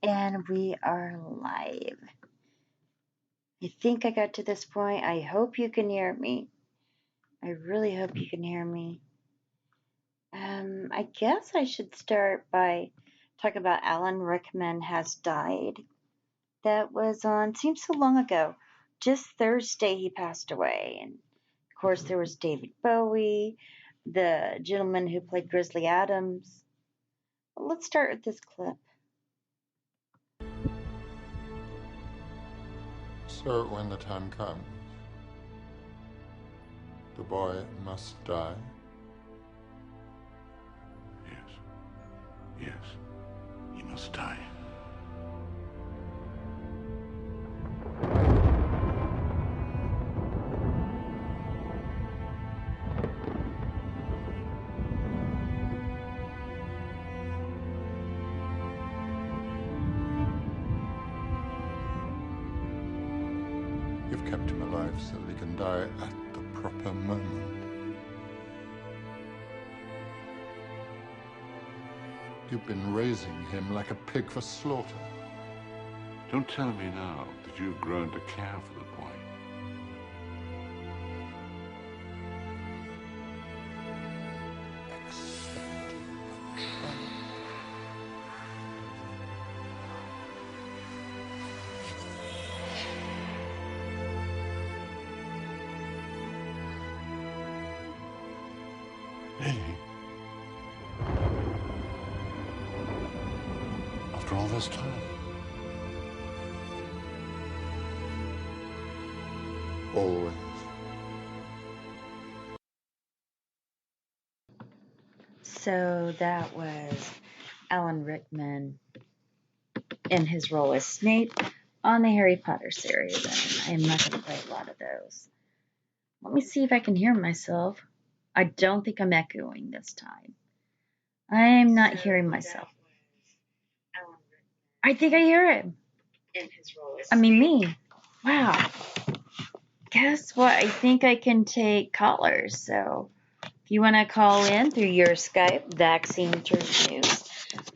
And we are live. I think I got to this point. I hope you can hear me. I really hope you can hear me. I guess I should start by talking about Alan Rickman has died. That was on, seems so long ago. Just Thursday he passed away. And of course there was David Bowie, the gentleman who played Grizzly Adams. Let's start with this clip. So when the time comes, the boy must die. Yes, he must die. You've kept him alive so that he can die at the proper moment. You've been raising him like a pig for slaughter. Don't tell me now that you've grown to care for the boy. Really? After all this time? Always. So that was Alan Rickman in his role as Snape on the Harry Potter series, and I am not going to play a lot of those. Let me see if I can hear myself. I don't think I'm echoing this time. I am not hearing myself. I think I hear him. I mean, me. Wow. Guess what? I think I can take callers. So if you want to call in through your Skype, Vaccine Church News.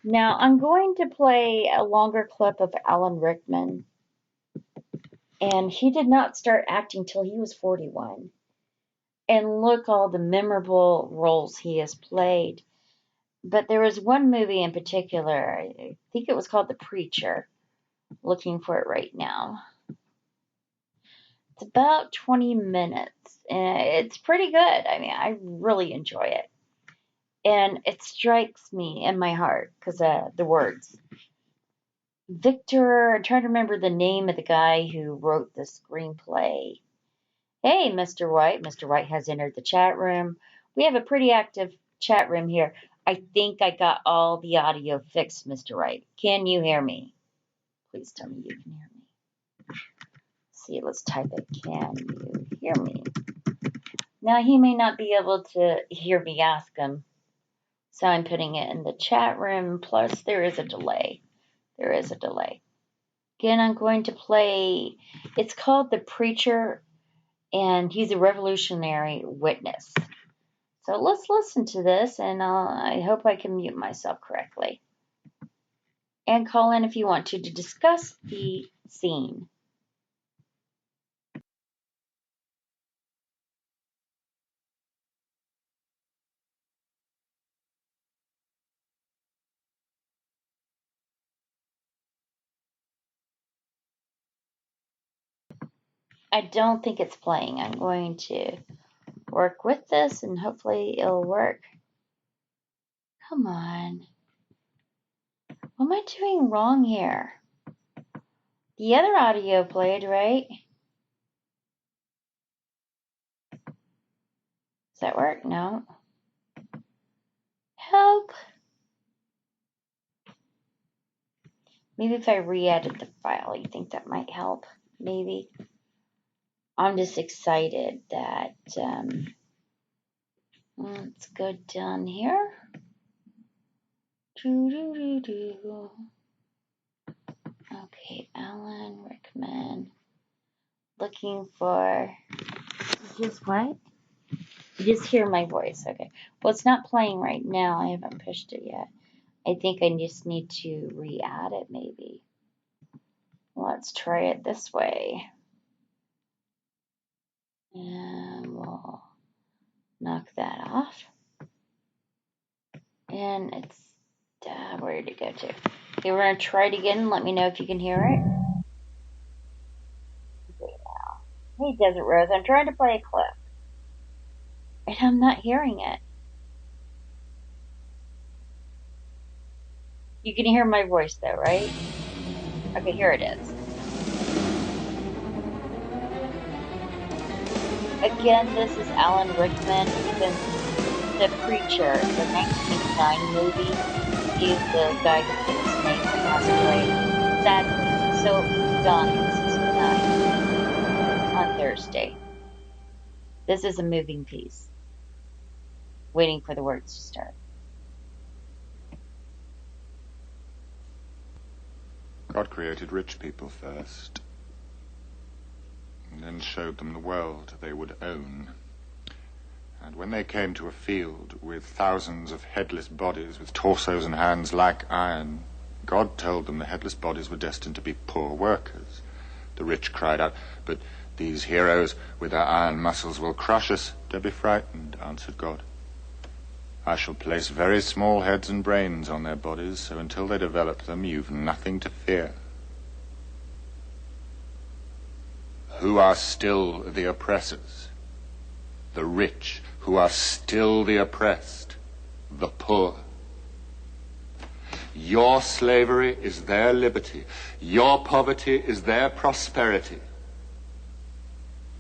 Now, I'm going to play a longer clip of Alan Rickman. And he did not start acting till he was 41. And look all the memorable roles he has played. But there was one movie in particular, I think it was called The Preacher. Looking for it right now. It's about 20 minutes. And it's pretty good. I mean, I really enjoy it. And it strikes me in my heart because of the words. Victor, I'm trying to remember the name of the guy who wrote the screenplay. Hey, Mr. White. Mr. White has entered the chat room. We have a pretty active chat room here. I think I got all the audio fixed, Mr. White. Can you hear me? Please tell me you can hear me. See, let's type it. Can you hear me? Now, he may not be able to hear me ask him. So I'm putting it in the chat room. Plus, there is a delay. There is a delay. Again, I'm going to play. It's called The Preacher, and he's a revolutionary witness. So let's listen to this, and I hope I can mute myself correctly. And call in if you want to discuss the scene. I don't think it's playing. I'm going to work with this, and hopefully it'll work. Come on. What am I doing wrong here? The other audio played, right? Does that work? No. Help! Maybe if I re-edit the file, you think that might help? Maybe. I'm just excited that let's go down here. Okay, Alan Rickman. Looking for just what? You just hear my voice. Okay. Well, it's not playing right now. I haven't pushed it yet. I think I just need to re-add it maybe. Let's try it this way. And we'll knock that off. And it's, where did it go to? Okay, we're going to try it again. Let me know if you can hear it. Hey, Desert Rose, I'm trying to play a clip. And I'm not hearing it. You can hear my voice though, right? Okay, here it is. Again, this is Alan Rickman. He's been the preacher, the 1989 movie. He's the guy who played Snape and passed away. Sadly, so young at 69 on Thursday. This is a moving piece. Waiting for the words to start. God created rich people first, and then showed them the world they would own. And when they came to a field with thousands of headless bodies with torsos and hands like iron, God told them the headless bodies were destined to be poor workers. The rich cried out, "But these heroes with their iron muscles will crush us." "Don't be frightened," answered God. "I shall place very small heads and brains on their bodies, so until they develop them, you've nothing to fear." Who are still the oppressors? The rich, who are still the oppressed, the poor. Your slavery is their liberty. Your poverty is their prosperity.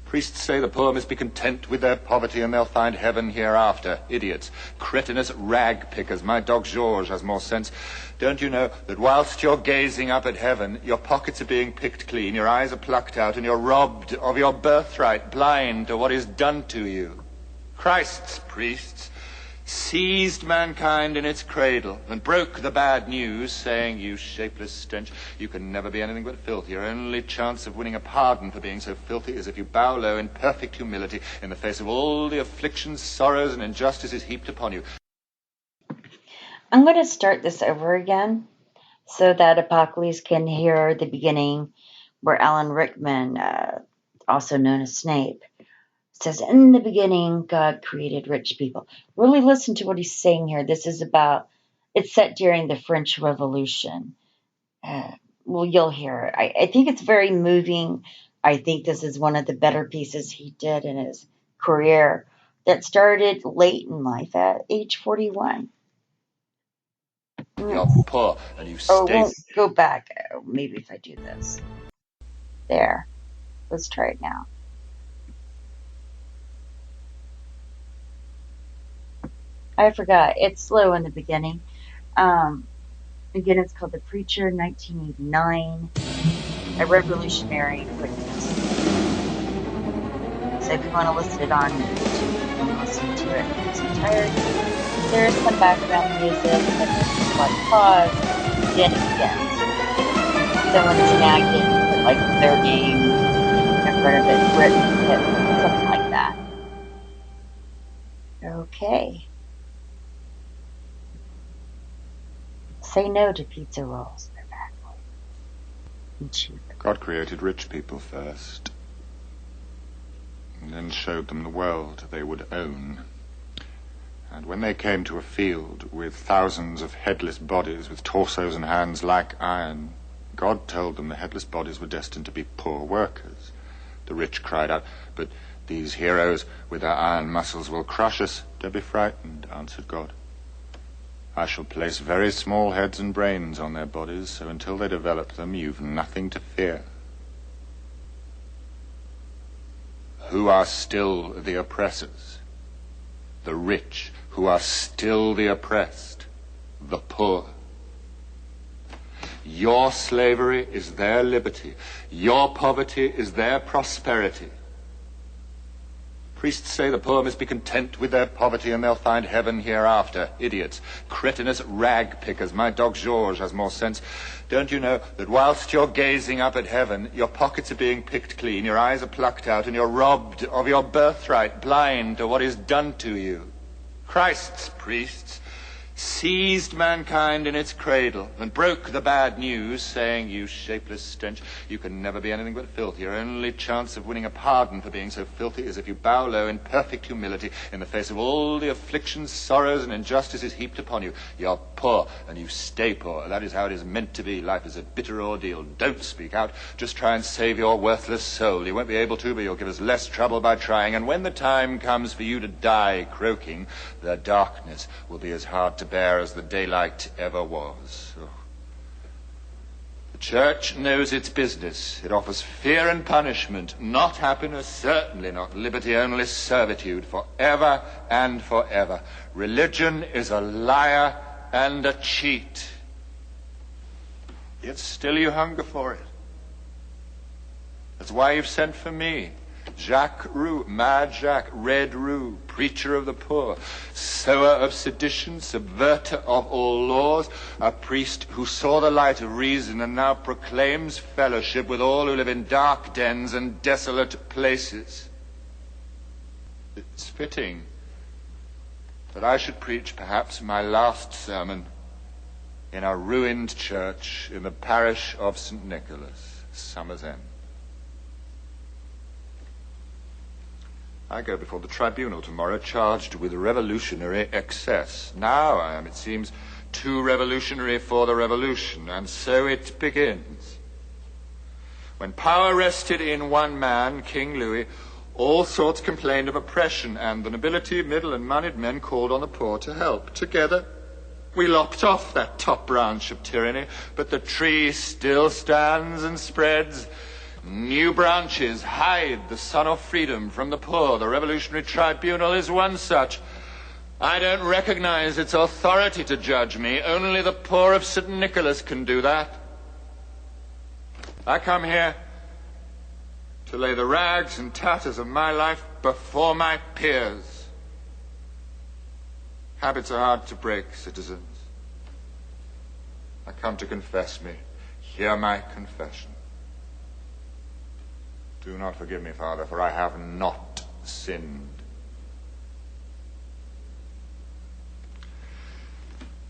Priests say the poor must be content with their poverty and they'll find heaven hereafter. Idiots. Cretinous rag pickers. My dog Georges has more sense. Don't you know that whilst you're gazing up at heaven, your pockets are being picked clean, your eyes are plucked out, and you're robbed of your birthright, blind to what is done to you? Christ's priests seized mankind in its cradle and broke the bad news, saying, "You shapeless stench, you can never be anything but filthy. Your only chance of winning a pardon for being so filthy is if you bow low in perfect humility in the face of all the afflictions, sorrows, and injustices heaped upon you." I'm going to start this over again so that Apocalypse can hear the beginning where Alan Rickman, also known as Snape, says, "In the beginning, God created rich people." Really listen to what he's saying here. This is about, it's set during the French Revolution. Well, you'll hear it. I think it's very moving. I think this is one of the better pieces he did in his career that started late in life at age 41. You're poor and you Oh, stay. it won't go back. Maybe if I do this. There. Let's try it now. I forgot. It's slow in the beginning. Again, it's called The Preacher, 1989. A revolutionary witness. So if you want to listen it on YouTube, you can listen to it in its entirety. There is some background music, and there's a slight pause, then it begins. Someone's nagging, put like their name in front of it, written, something like that. Okay. Say no to pizza rolls. They're bad for you. And cheap. God created rich people first, and then showed them the world they would own. And when they came to a field with thousands of headless bodies with torsos and hands like iron, God told them the headless bodies were destined to be poor workers. The rich cried out, "But these heroes with their iron muscles will crush us." "Don't be frightened," answered God. "I shall place very small heads and brains on their bodies, so until they develop them, you've nothing to fear." Who are still the oppressors? The rich, who are still the oppressed, the poor. Your slavery is their liberty. Your poverty is their prosperity. Priests say the poor must be content with their poverty and they'll find heaven hereafter. Idiots. Cretinous rag pickers. My dog Georges has more sense. Don't you know that whilst you're gazing up at heaven, your pockets are being picked clean, your eyes are plucked out, and you're robbed of your birthright, blind to what is done to you? Christ's priests seized mankind in its cradle and broke the bad news, saying, "You shapeless stench, you can never be anything but filthy. Your only chance of winning a pardon for being so filthy is if you bow low in perfect humility in the face of all the afflictions, sorrows, and injustices heaped upon you. You're poor, and you stay poor. That is how it is meant to be. Life is a bitter ordeal. Don't speak out. Just try and save your worthless soul. You won't be able to, but you'll give us less trouble by trying. And when the time comes for you to die croaking, the darkness will be as hard to bear as the daylight ever was." Oh. The church knows its business. It offers fear and punishment, not happiness, certainly not liberty, only servitude, forever and forever. Religion is a liar and a cheat. Yet still you hunger for it. That's why you've sent for me. Jacques Roux, Mad Jacques, Red Roux, preacher of the poor, sower of sedition, subverter of all laws, a priest who saw the light of reason and now proclaims fellowship with all who live in dark dens and desolate places. It's fitting that I should preach perhaps my last sermon in a ruined church in the parish of St. Nicholas, Summer's End. I go before the tribunal tomorrow, charged with revolutionary excess. Now I am, it seems, too revolutionary for the revolution, and so it begins. When power rested in one man, King Louis, all sorts complained of oppression, and the nobility, middle, and moneyed men called on the poor to help. Together, we lopped off that top branch of tyranny, but the tree still stands and spreads. New branches hide the sun of freedom from the poor. The Revolutionary Tribunal is one such. I don't recognize its authority to judge me. Only the poor of St. Nicholas can do that. I come here to lay the rags and tatters of my life before my peers. Habits are hard to break, citizens. I come to confess me. Hear my confession. Do not forgive me, Father, for I have not sinned.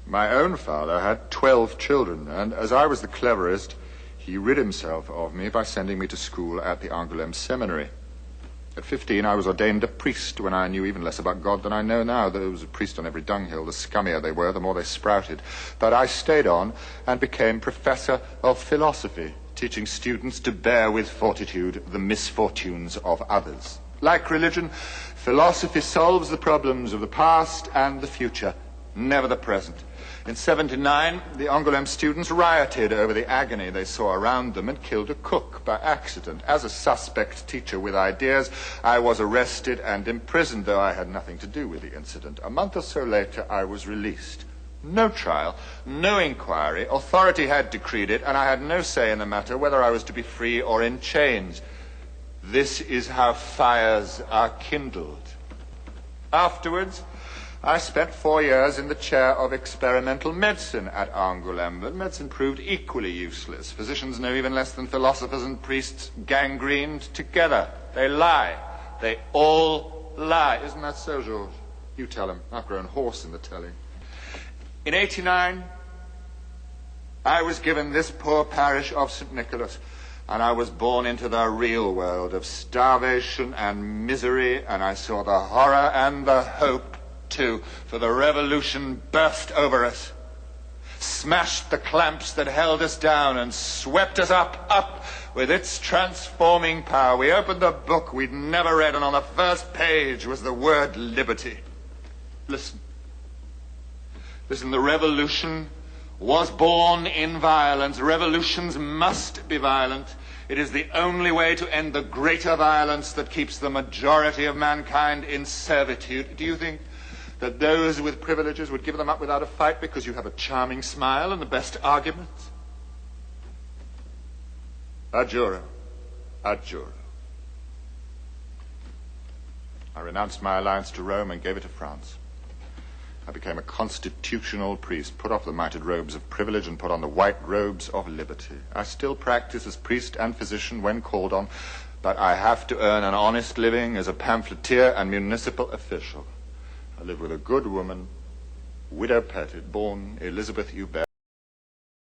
My own father had 12 children, and as I was the cleverest, he rid himself of me by sending me to school at the Angoulême Seminary. At 15, I was ordained a priest when I knew even less about God than I know now. There was a priest on every dunghill. The scummier they were, the more they sprouted. But I stayed on and became professor of philosophy, teaching students to bear with fortitude the misfortunes of others. Like religion, philosophy solves the problems of the past and the future, never the present. In 79, the Angoulême students rioted over the agony they saw around them and killed a cook by accident. As a suspect teacher with ideas, I was arrested and imprisoned, though I had nothing to do with the incident. A month or so later, I was released. No trial, no inquiry. Authority had decreed it, and I had no say in the matter whether I was to be free or in chains. This is how fires are kindled. Afterwards, I spent 4 years in the chair of experimental medicine at Angoulême, but medicine proved equally useless. Physicians know even less than philosophers and priests gangrened together. They lie. They all lie. Isn't that so, Georges? You tell him. I've grown hoarse in the telling. In 89, I was given this poor parish of St. Nicholas, and I was born into the real world of starvation and misery, and I saw the horror and the hope, too, for the revolution burst over us, smashed the clamps that held us down, and swept us up with its transforming power. We opened the book we'd never read, and on the first page was the word liberty. Listen. Listen, the revolution was born in violence. Revolutions must be violent. It is the only way to end the greater violence that keeps the majority of mankind in servitude. Do you think that those with privileges would give them up without a fight because you have a charming smile and the best arguments? Adjuro. Adjuro. I renounced my alliance to Rome and gave it to France. I became a constitutional priest, put off the mitred robes of privilege and put on the white robes of liberty. I still practice as priest and physician when called on, but I have to earn an honest living as a pamphleteer and municipal official. I live with a good woman, Widow Pettit, born Elizabeth Hubert.